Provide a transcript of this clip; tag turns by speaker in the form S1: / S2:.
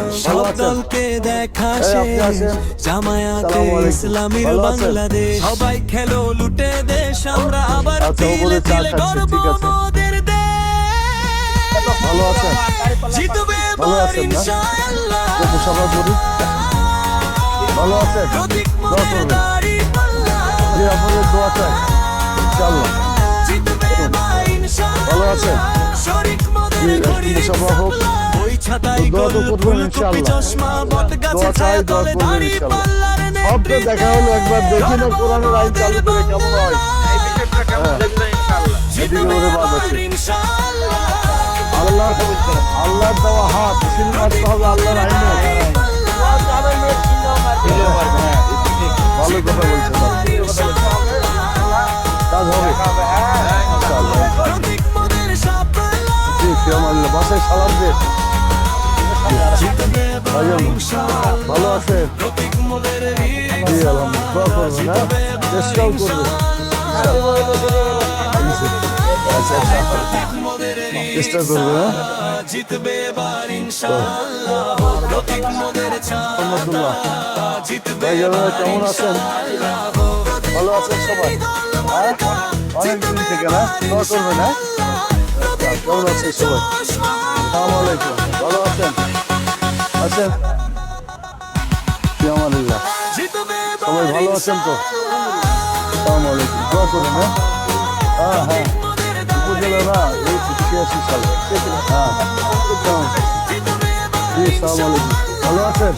S1: ভালো
S2: সব
S1: আছেন?
S2: দলকে দেখা
S1: এই, আপনি
S2: শেষ
S1: আছেন?
S2: জামায়াতে
S1: আসসালামু আলাইকুম।
S2: ইসলামীর
S1: ভালো আছেন?
S2: বাংলাদেশ সবাই খেলো লুটে দেশ আমরা আবার
S1: আচ্ছা, ও
S2: তিলে
S1: বলে চা
S2: তিলে
S1: খাচ্ছে,
S2: গর্ব
S1: ঠিক আছে।
S2: মোদের দেশ
S1: ভালো আছেন?
S2: জিতবে
S1: ভালো
S2: এবার
S1: আছেন না?
S2: ইনশাআল্লাহ
S1: একটু সবাই বলি। ভালো আছেন?
S2: প্রতীক
S1: দোয়া
S2: মোদের
S1: করবেন।
S2: দাঁড়িপাল্লা
S1: জি, আপনাদের দোয়া চাই ইনশাআল্লাহ।
S2: জিতবে এবার
S1: ভালো আছেন?
S2: ইনশাআল্লাহ শরীক মোদের
S1: জি,
S2: ঘড়ির
S1: মুসাফা হোক।
S2: ওই ছাতাই
S1: দোয়া তো
S2: গোল
S1: করবেন
S2: ফুলকপি
S1: ইনশাআল্লাহ।
S2: চশমা বট গাছে
S1: দোয়া চাই,
S2: ছায়া
S1: দোয়া
S2: তলে
S1: করবেন
S2: দাঁড়ি
S1: ইনশাআল্লাহ।
S2: পাল্লার
S1: সব তো দেখা হলো, একবার দেখি না কোরআনের আইন চালু করে কেমন হয়। এদিকে ওরে বাদ আছে। আল্লাহ আল্লাহর দেওয়া হাত সিল মারতে হবে আল্লাহর আইনে। ভালো কথা বলছেন, কাজ হবে ইনশাআল্লাহ। জি, ফিয়ামাল্লাহ। বাসায় সালাম দে। ভাইজান, ভালো আছেন? জি, আলহামদুলিল্লাহ। দোয়া করবেন, হ্যাঁ? চেষ্টাও করবেন আচ্ছা, চেষ্টা করবেন, হ্যাঁ?
S2: জিতবে এবার ইনশাআল্লাহ প্রতীক মোদের
S1: রহমতুল্লাহ। ভাইজান, কেমন আছেন? ভালো আছেন সবাই? হ্যাঁ? অনেকদিন থেকে না? দোয়া করবেন, হ্যাঁ? কেমন আছেন সবাই? আসসালামু আলাইকুম। ভালো আছেন? আছেন? ফিয়ামাল্লাহ। সবাই ভালো আছেন তো? আসসালামু আলাইকুম। দোয়া করবেন, হ্যাঁ? হ্যাঁ, হ্যাঁ। উপজেলা না, এই 86 সালে। হ্যাঁ। জি, আসসালামু আলাইকুম। ভালো আছেন?